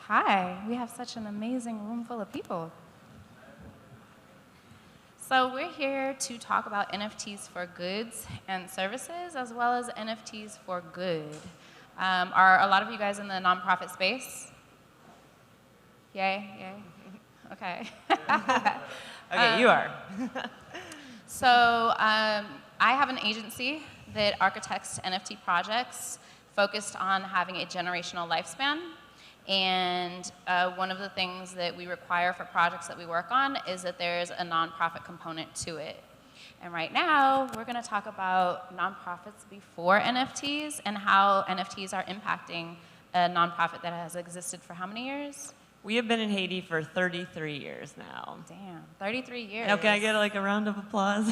Hi, we have such an amazing room full of people. So we're here to talk about NFTs for goods and services, as well as NFTs for good. Are a lot of you guys in the nonprofit space? Yay, yay, okay. Okay, you are. So I have an agency that architects NFT projects focused on having a generational lifespan. And one of the things that we require for projects that we work on is that there's a nonprofit component to it. And right now, we're going to talk about nonprofits before NFTs and how NFTs are impacting a nonprofit that has existed for how many years? We have been in Haiti for 33 years now. Damn, 33 years. Now, can I get like a round of applause?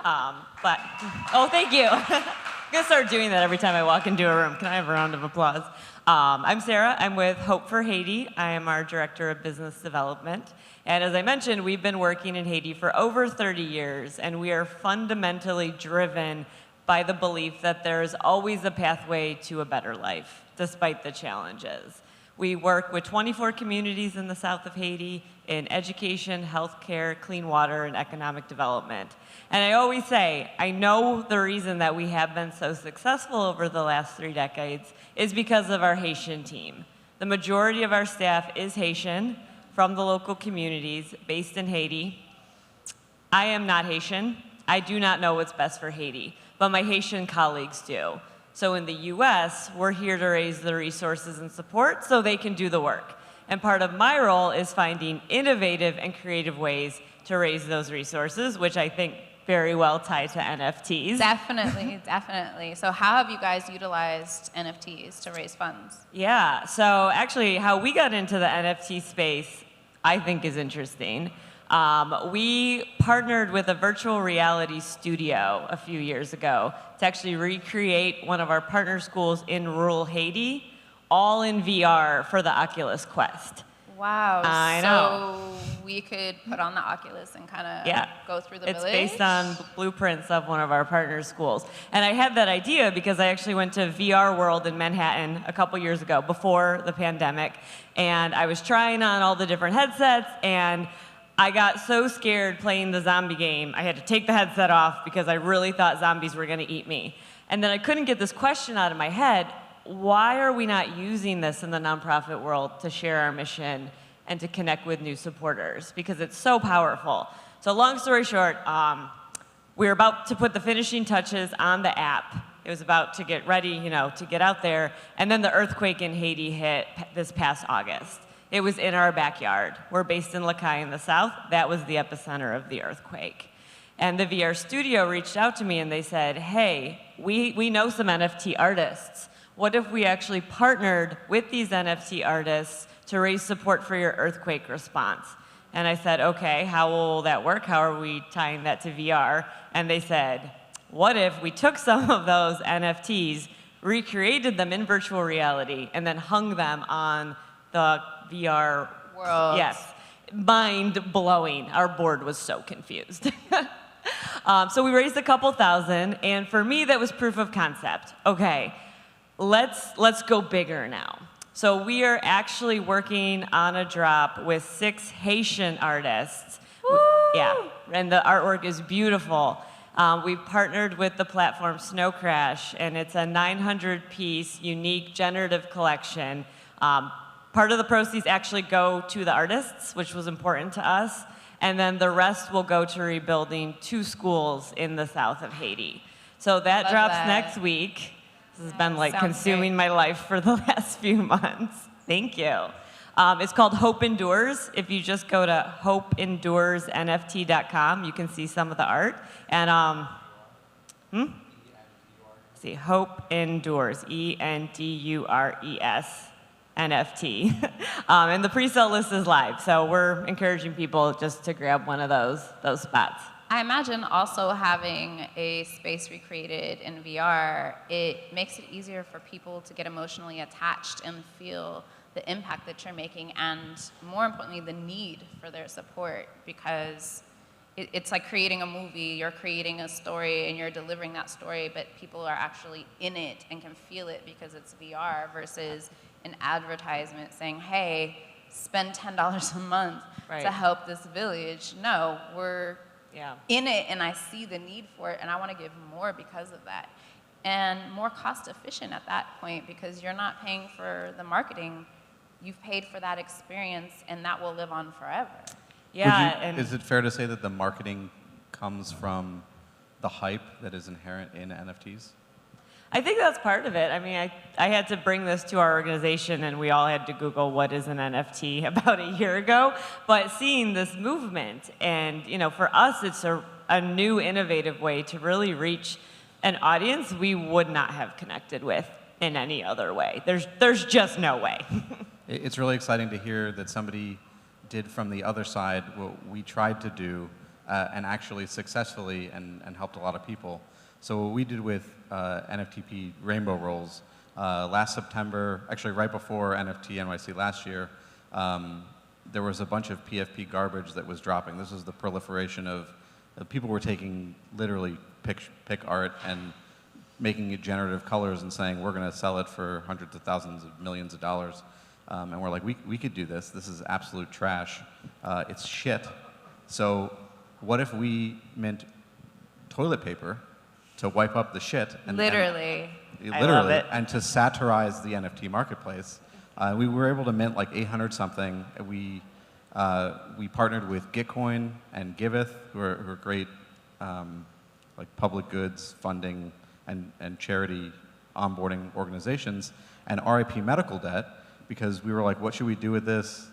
Oh, thank you. I'm going to start doing that every time I walk into a room. Can I have a round of applause? I'm Sarah. I'm with Hope for Haiti. I am our Director of Business Development. And as I mentioned, we've been working in Haiti for over 30 years, and we are fundamentally driven by the belief that there is always a pathway to a better life, despite the challenges. We work with 24 communities in the south of Haiti in education, healthcare, clean water, and economic development. And I always say, I know the reason that we have been so successful over the last 3 decades is because of our Haitian team. The majority of our staff is Haitian from the local communities based in Haiti. I am not Haitian. I do not know what's best for Haiti, but my Haitian colleagues do. So in the US, we're here to raise the resources and support so they can do the work. And part of my role is finding innovative and creative ways to raise those resources, which I think very well tie to NFTs. Definitely, definitely. So how have you guys utilized NFTs to raise funds? Yeah, so actually how we got into the NFT space, I think is interesting. We partnered with a virtual reality studio a few years ago to actually recreate one of our partner schools in rural Haiti, all in VR for the Oculus Quest. Wow, I know. So we could put on the Oculus and kind of go through the village? It's based on blueprints of one of our partner schools. And I had that idea because I actually went to VR World in Manhattan a couple years ago, before the pandemic, and I was trying on all the different headsets, and I got so scared playing the zombie game, I had to take the headset off because I really thought zombies were going to eat me. And then I couldn't get this question out of my head, why are we not using this in the nonprofit world to share our mission and to connect with new supporters? Because it's so powerful. So long story short, we were about to put the finishing touches on the app. It was about to get ready, to get out there. And then the earthquake in Haiti hit this past August. It was in our backyard. We're based in Lacaille in the south. That was the epicenter of the earthquake. And the VR studio reached out to me and they said, hey, we know some NFT artists. What if we actually partnered with these NFT artists to raise support for your earthquake response? And I said, okay, how will that work? How are we tying that to VR? And they said, what if we took some of those NFTs, recreated them in virtual reality, and then hung them on the VR world? Yes, mind-blowing. Our board was so confused. So we raised a couple thousand, and for me, that was proof of concept. Okay, let's go bigger now. So we are actually working on a drop with 6 Haitian artists. Woo! Yeah, and the artwork is beautiful. We've partnered with the platform Snow Crash, and it's a 900-piece unique generative collection. Part of the proceeds actually go to the artists, which was important to us, and then the rest will go to rebuilding 2 schools in the south of Haiti. So that drops next week. This has been like consuming my life for the last few months. Thank you. It's called Hope Endures. If you just go to hopeenduresnft.com, you can see some of the art. And see, Hope Endures, ENDURES. NFT. And the pre-sale list is live, so we're encouraging people just to grab one of those spots. I imagine also having a space recreated in VR, it makes it easier for people to get emotionally attached and feel the impact that you're making, and more importantly, the need for their support, because it's like creating a movie. You're creating a story and you're delivering that story, but people are actually in it and can feel it because it's VR versus an advertisement saying, hey, spend $10 a month Right. to help this village. No, we're Yeah. in it, and I see the need for it, and I want to give more because of that. And more cost efficient at that point, because you're not paying for the marketing, you've paid for that experience, and that will live on forever. Yeah. And Is it fair to say that the marketing comes from the hype that is inherent in NFTs? I think that's part of it. I mean, I had to bring this to our organization, and we all had to Google what is an NFT about a year ago. But seeing this movement, and for us, it's a new, innovative way to really reach an audience we would not have connected with in any other way. There's just no way. It's really exciting to hear that somebody did from the other side what we tried to do, and actually successfully, and helped a lot of people. So what we did with NFTP Rainbow Rolls last September, actually right before NFT.NYC last year, there was a bunch of PFP garbage that was dropping. This was the proliferation of people were taking literally pick art and making it generative colors and saying, we're going to sell it for hundreds of thousands of millions of dollars. And we're like, we could do this. This is absolute trash. It's shit. So what if we mint toilet paper to wipe up the shit? And Literally. I love it. And to satirize the NFT marketplace. We were able to mint like 800 something. We partnered with Gitcoin and Giveth, who are great like public goods funding and charity onboarding organizations, and RIP Medical Debt, because we were like, what should we do with this?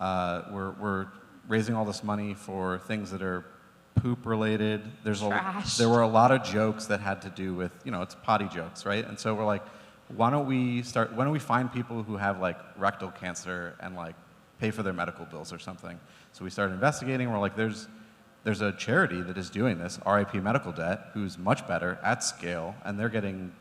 We're raising all this money for things that are poop related. Trash. There were a lot of jokes that had to do with, it's potty jokes, right? And so we're like, why don't we find people who have like rectal cancer and like pay for their medical bills or something? So we started investigating. We're like, there's a charity that is doing this, RIP Medical Debt, who's much better at scale, and they're getting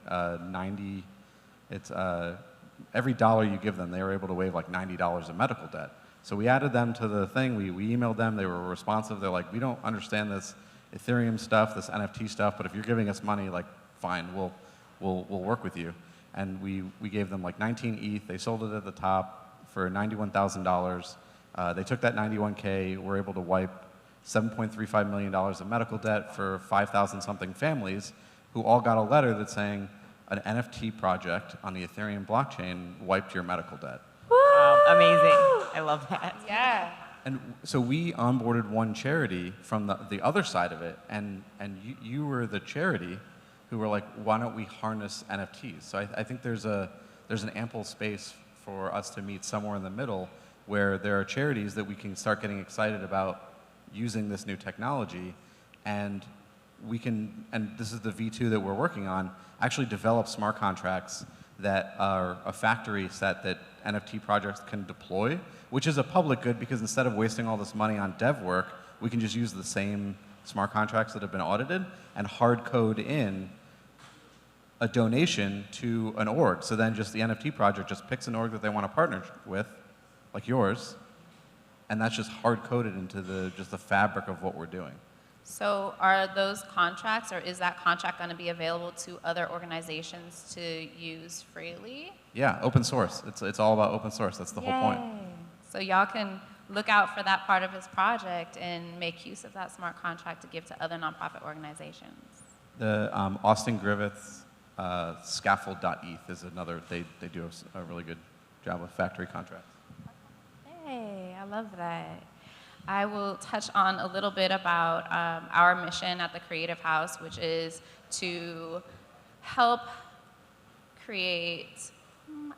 every dollar you give them, they were able to waive like $90 of medical debt. So we added them to the thing. We emailed them. They were responsive. They're like, we don't understand this Ethereum stuff, this NFT stuff, but if you're giving us money, like, fine, we'll work with you. And we gave them like 19 ETH. They sold it at the top for $91,000. They took that 91K, were able to wipe $7.35 million of medical debt for 5,000 something families, who all got a letter that's saying an NFT project on the Ethereum blockchain wiped your medical debt. Wow, amazing. I love that. Yeah. And so we onboarded one charity from the other side of it, and you were the charity who were like, why don't we harness NFTs? So I think there's an ample space for us to meet somewhere in the middle, where there are charities that we can start getting excited about using this new technology, and we can, and this is the V2 that we're working on, actually develop smart contracts that are a factory set that NFT projects can deploy, which is a public good, because instead of wasting all this money on dev work, we can just use the same smart contracts that have been audited and hard code in a donation to an org. So then just the NFT project just picks an org that they want to partner with, like yours, and that's just hard coded into just the fabric of what we're doing. So are those contracts, or is that contract going to be available to other organizations to use freely? Yeah, open source. It's all about open source. That's the whole point. So y'all can look out for that part of his project and make use of that smart contract to give to other nonprofit organizations. The Austin Griffiths scaffold.eth is another, they do a really good job with factory contracts. Hey, I love that. I will touch on a little bit about our mission at the Creative House, which is to help create,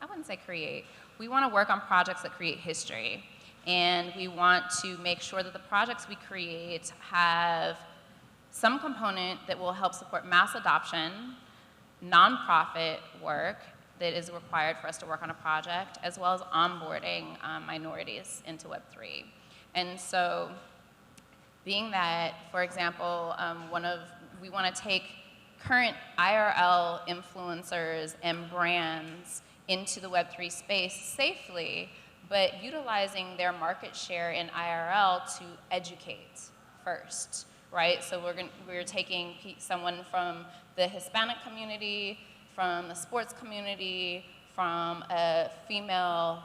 I wouldn't say create, we want to work on projects that create history. And we want to make sure that the projects we create have some component that will help support mass adoption, nonprofit work that is required for us to work on a project, as well as onboarding minorities into Web3. And so, being that, for example, we want to take current IRL influencers and brands into the Web3 space safely, but utilizing their market share in IRL to educate first, right? So we're taking someone from the Hispanic community, from the sports community, from a female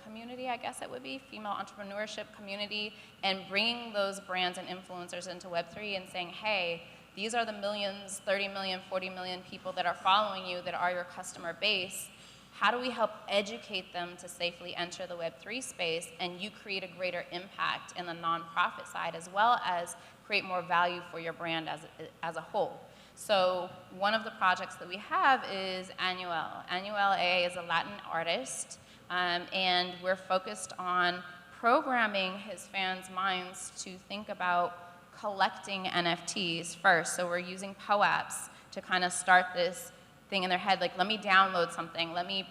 community, I guess it would be, female entrepreneurship community, and bringing those brands and influencers into Web3 and saying, hey, these are the millions, 30 million, 40 million people that are following you, that are your customer base. How do we help educate them to safely enter the Web3 space, and you create a greater impact in the nonprofit side, as well as create more value for your brand as a whole? So one of the projects that we have is Anuel. Anuel A is a Latin artist, and we're focused on programming his fans' minds to think about collecting NFTs first. So we're using POAPs to kind of start this thing in their head, like, let me download something, let me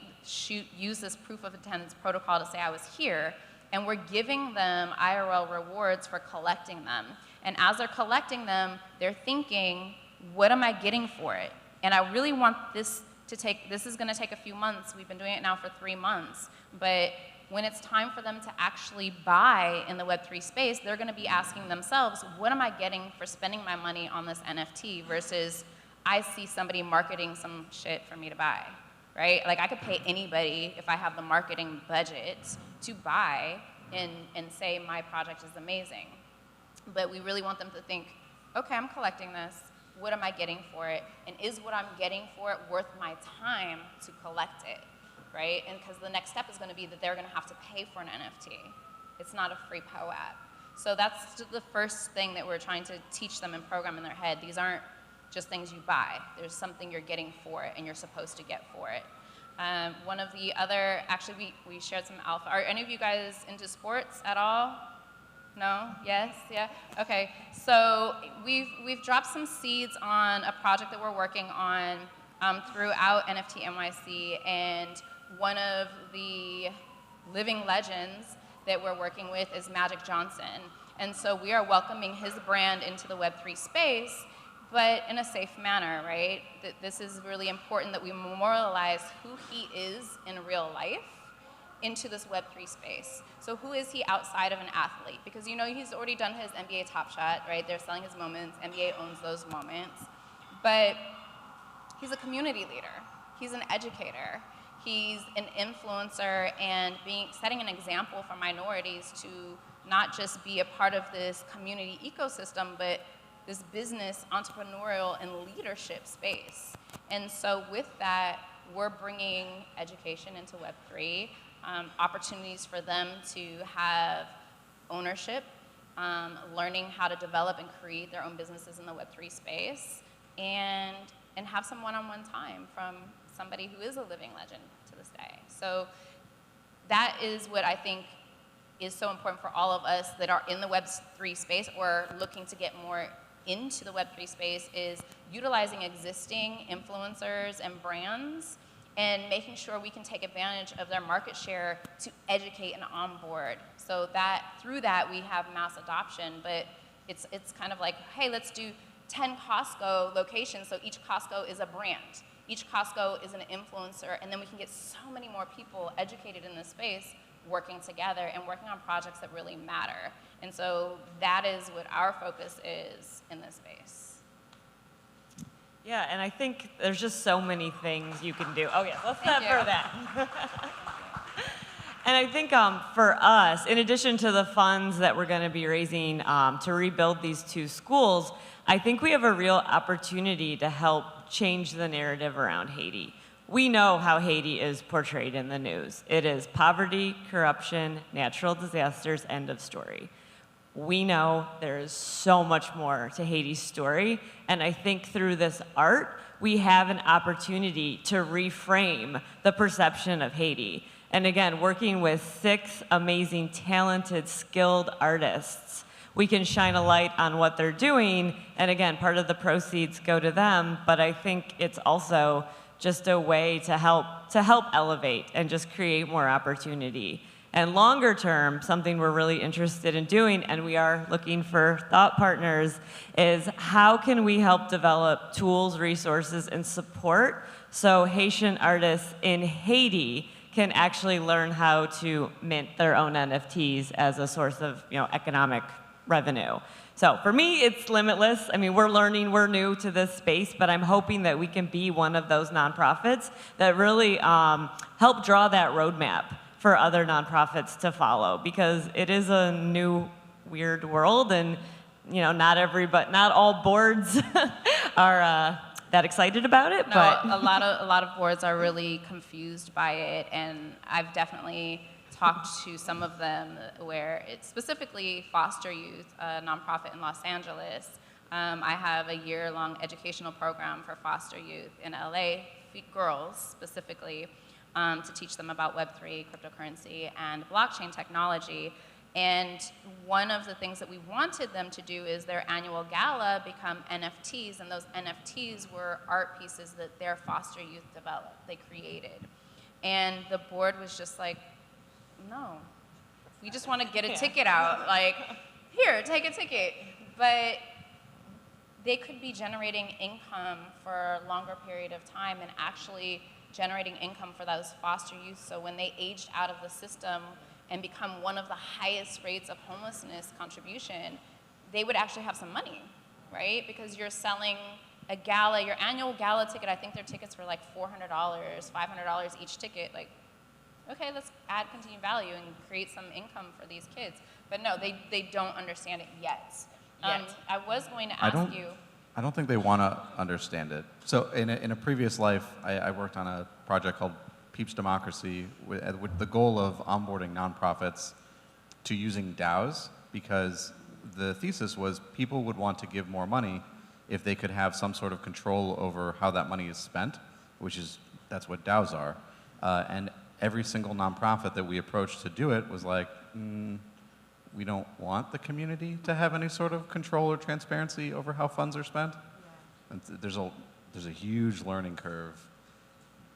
use this proof of attendance protocol to say I was here, and we're giving them IRL rewards for collecting them. And as they're collecting them, they're thinking, what am I getting for it? And I really want this is gonna take a few months. We've been doing it now for 3 months, but when it's time for them to actually buy in the Web3 space, they're gonna be asking themselves, what am I getting for spending my money on this NFT versus I see somebody marketing some shit for me to buy, right? Like, I could pay anybody if I have the marketing budget to buy and say my project is amazing. But we really want them to think, okay, I'm collecting this. What am I getting for it? And is what I'm getting for it worth my time to collect it, right? And because the next step is going to be that they're going to have to pay for an NFT. It's not a free POAP. So that's the first thing that we're trying to teach them and program in their head. These aren't just things you buy. There's something you're getting for it, and you're supposed to get for it. One of the other, actually, we shared some alpha. Are any of you guys into sports at all? No? Yes? Yeah? Okay. So we've dropped some seeds on a project that we're working on throughout NFT.NYC, and one of the living legends that we're working with is Magic Johnson. And so we are welcoming his brand into the Web3 space, but in a safe manner, right? This is really important that we memorialize who he is in real life into this Web3 space. So who is he outside of an athlete? Because, you know, he's already done his NBA Top Shot, right? They're selling his moments. NBA owns those moments. But he's a community leader. He's an educator. He's an influencer and setting an example for minorities to not just be a part of this community ecosystem, but this business, entrepreneurial, and leadership space. And so with that, we're bringing education into Web3, opportunities for them to have ownership, learning how to develop and create their own businesses in the Web3 space, and have some one-on-one time from somebody who is a living legend to this day. So that is what I think is so important for all of us that are in the Web3 space or looking to get more into the Web3 space, is utilizing existing influencers and brands and making sure we can take advantage of their market share to educate and onboard. So that through that we have mass adoption, but it's kind of like, hey, let's do 10 Costco locations, so each Costco is a brand. Each Costco is an influencer, and then we can get so many more people educated in this space working together and working on projects that really matter. And so that is what our focus is in this space. Yeah, and I think there's just so many things you can do. Oh yeah, let's not for that. And I think for us, in addition to the funds that we're going to be raising to rebuild these 2 schools, I think we have a real opportunity to help change the narrative around Haiti. We know how Haiti is portrayed in the news. It is poverty, corruption, natural disasters, end of story. We know there is so much more to Haiti's story, and I think through this art, we have an opportunity to reframe the perception of Haiti. And again, working with 6 amazing, talented, skilled artists, we can shine a light on what they're doing, and again, part of the proceeds go to them, but I think it's also just a way to help elevate and just create more opportunity. And longer term, something we're really interested in doing, and we are looking for thought partners, is how can we help develop tools, resources, and support so Haitian artists in Haiti can actually learn how to mint their own NFTs as a source of economic revenue. So for me, it's limitless. I mean, we're learning, we're new to this space, but I'm hoping that we can be one of those nonprofits that really help draw that roadmap for other nonprofits to follow, because it is a new, weird world, and not all boards are that excited about it. No, but a lot of boards are really confused by it, and I've definitely talked to some of them where it's specifically Foster Youth, a nonprofit in Los Angeles. I have a year-long educational program for foster youth in LA, girls specifically, to teach them about Web3, cryptocurrency, and blockchain technology. And one of the things that we wanted them to do is their annual gala become NFTs, and those NFTs were art pieces that their foster youth developed, they created. And the board was just like, no, we just want to get a ticket out. Like, here, take a ticket. But they could be generating income for a longer period of time and actually generating income for those foster youth. So when they aged out of the system and become one of the highest rates of homelessness contribution, they would actually have some money, right? Because you're selling a gala, your annual gala ticket, I think their tickets were like $400, $500 each ticket. Like, okay, let's add continued value and create some income for these kids. But no, they don't understand it yet. I was going to ask you. I don't think they want to understand it. So in a previous life, I worked on a project called Peeps Democracy with the goal of onboarding nonprofits to using DAOs, because the thesis was people would want to give more money if they could have some sort of control over how that money is spent, that's what DAOs are. And every single nonprofit that we approached to do it was like, we don't want the community to have any sort of control or transparency over how funds are spent. And there's a huge learning curve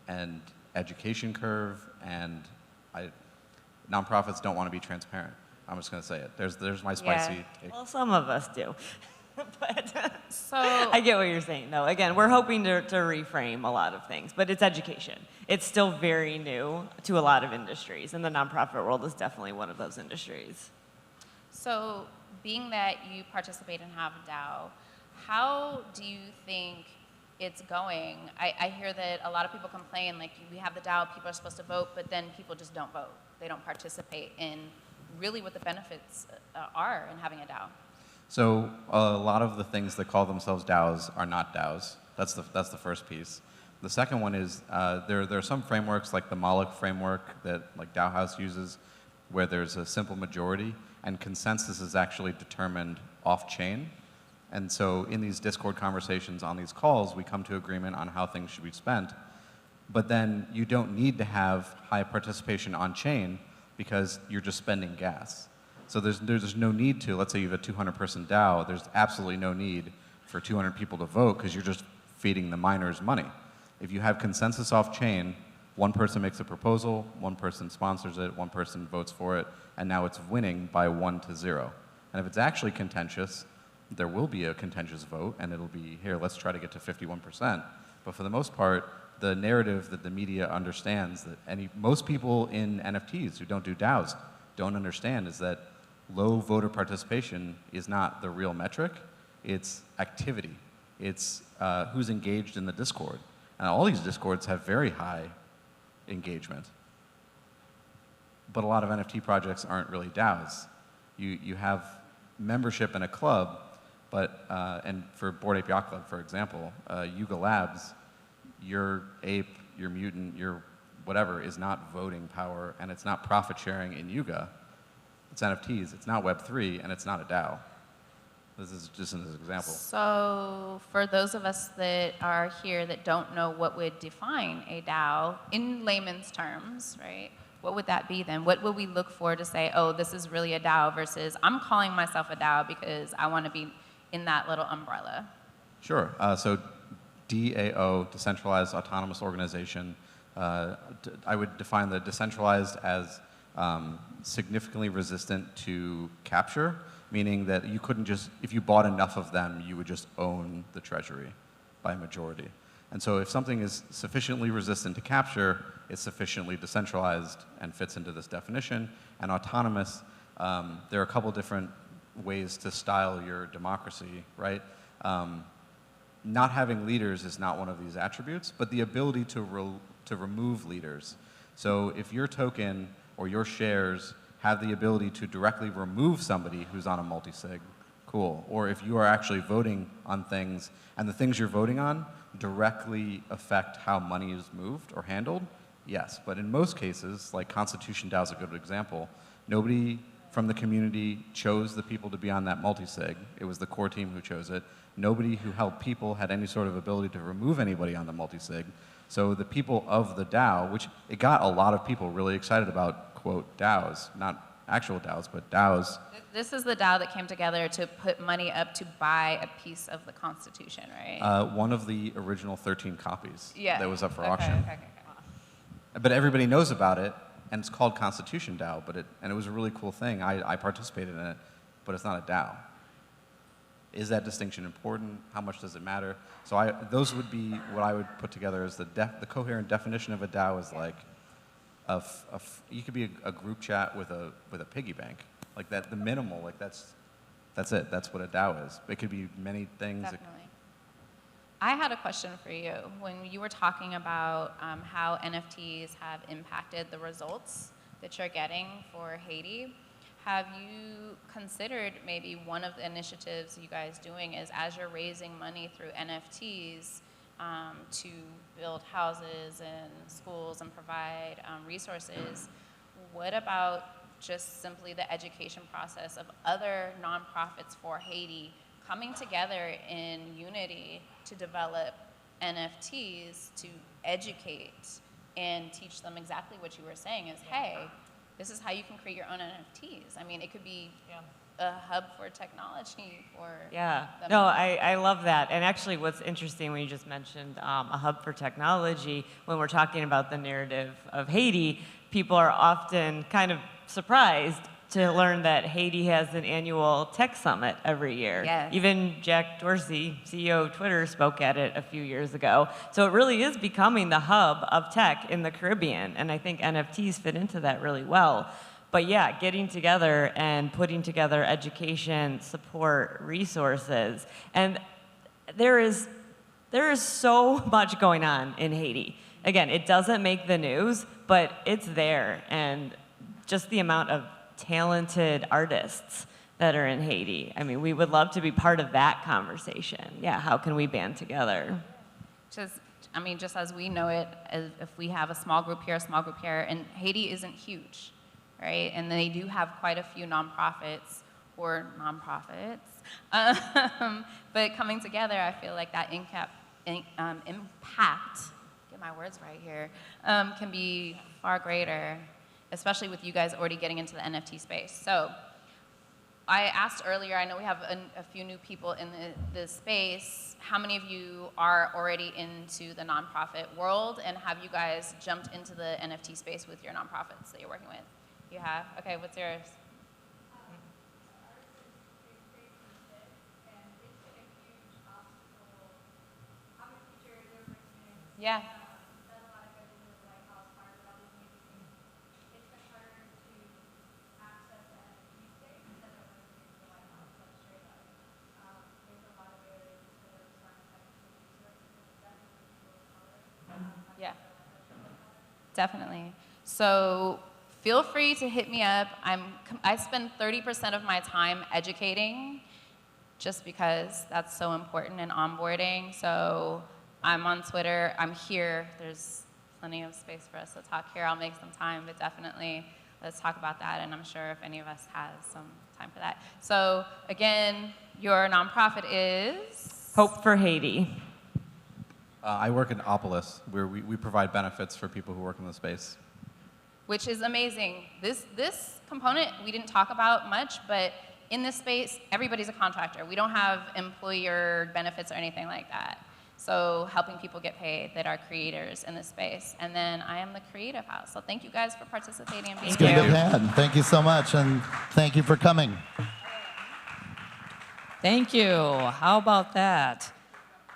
and education curve, and nonprofits don't want to be transparent. I'm just going to say it. There's my spicy take. Well, some of us do. But So I get what you're saying, though. Again, we're hoping to reframe a lot of things, but it's education. It's still very new to a lot of industries, and the nonprofit world is definitely one of those industries. So being that you participate and have a DAO, how do you think it's going? I hear that a lot of people complain, like, we have the DAO, people are supposed to vote, but then people just don't vote. They don't participate in really what the benefits are in having a DAO. So a lot of the things that call themselves DAOs are not DAOs. That's the first piece. The second one is there are some frameworks like the Moloch framework that like DAO House uses, where there's a simple majority and consensus is actually determined off-chain. And so in these Discord conversations on these calls, we come to agreement on how things should be spent. But then you don't need to have high participation on-chain because you're just spending gas. So there's no need to, let's say you have a 200-person DAO, there's absolutely no need for 200 people to vote because you're just feeding the miners money. If you have consensus off-chain, one person makes a proposal, one person sponsors it, one person votes for it, and now it's winning by 1-0. And if it's actually contentious, there will be a contentious vote, and it'll be, here, let's try to get to 51%. But for the most part, the narrative that the media understands, that most people in NFTs who don't do DAOs don't understand, is that low voter participation is not the real metric. It's activity. It's who's engaged in the Discord. And all these Discords have very high engagement. But a lot of NFT projects aren't really DAOs. You have membership in a club, but, and for Bored Ape Yacht Club, for example, Yuga Labs, your ape, your mutant, your whatever is not voting power, and it's not profit sharing in Yuga. It's NFTs, it's not Web3, and it's not a DAO. This is just an example. So for those of us that are here that don't know what would define a DAO in layman's terms, right? What would that be then? What would we look for to say, oh, this is really a DAO versus I'm calling myself a DAO because I want to be in that little umbrella? Sure. So DAO, Decentralized Autonomous Organization, I would define the decentralized as significantly resistant to capture, meaning that you couldn't just, if you bought enough of them, you would just own the treasury by majority. And so if something is sufficiently resistant to capture, it's sufficiently decentralized and fits into this definition. And autonomous, there are a couple different ways to style your democracy, right? Not having leaders is not one of these attributes, but the ability to remove leaders. So if your token or your shares have the ability to directly remove somebody who's on a multi-sig, cool. Or if you are actually voting on things, and the things you're voting on directly affect how money is moved or handled, yes. But in most cases, like Constitution DAO is a good example, nobody from the community chose the people to be on that multi-sig. It was the core team who chose it. Nobody who held people had any sort of ability to remove anybody on the multi-sig. So the people of the DAO, which it got a lot of people really excited about, quote, DAOs, not actual DAOs, but DAOs. This is the DAO that came together to put money up to buy a piece of the Constitution, right? One of the original 13 copies Yeah. that was up for Okay, auction. okay. But everybody knows about it, and it's called Constitution DAO, and it was a really cool thing. I participated in it, but it's not a DAO. Is that distinction important? How much does it matter? So those would be what I would put together as the coherent definition of a DAO is like, you could be a group chat with a piggy bank, like that. The minimal, like that's it. That's what a DAO is. It could be many things. Definitely. I had a question for you. When you were talking about how NFTs have impacted the results that you're getting for Haiti, have you considered maybe one of the initiatives you guys doing is as you're raising money through NFTs to build houses and schools and provide resources, what about just simply the education process of other nonprofits for Haiti coming together in unity to develop NFTs to educate and teach them exactly what you were saying is, hey, this is how you can create your own NFTs. I mean, it could be a hub for technology for Yeah, them. no, I love that. And actually what's interesting when you just mentioned a hub for technology, when we're talking about the narrative of Haiti, people are often kind of surprised to learn that Haiti has an annual tech summit every year. Yes. Even Jack Dorsey, CEO of Twitter, spoke at it a few years ago. So it really is becoming the hub of tech in the Caribbean, and I think NFTs fit into that really well. But yeah, getting together and putting together education, support, resources, and there is so much going on in Haiti. Again, it doesn't make the news, but it's there, and just the amount of talented artists that are in Haiti. I mean, we would love to be part of that conversation. Yeah, how can we band together? Just as we know it, if we have a small group here, and Haiti isn't huge, right? And they do have quite a few nonprofits, but coming together, I feel like that impact, get my words right here, can be far greater, especially with you guys already getting into the NFT space. So I asked earlier, I know we have a few new people in the space. How many of you are already into the nonprofit world, and have you guys jumped into the NFT space with your nonprofits that you're working with? You have? Okay, what's yours? Yeah. Yeah, definitely. So feel free to hit me up. I spend 30% of my time educating just because that's so important in onboarding. So I'm on Twitter, I'm here. There's plenty of space for us to talk here. I'll make some time, but definitely let's talk about that. And I'm sure if any of us has some time for that. So again, your nonprofit is? Hope for Haiti. I work in Opolis, where we provide benefits for people who work in the space. Which is amazing. This component we didn't talk about much, but in this space, everybody's a contractor. We don't have employer benefits or anything like that. So helping people get paid that are creators in this space. And then I am the Creative House. So thank you guys for participating and being It's good to here. have had. Thank you so much, and thank you for coming. Thank you. How about that?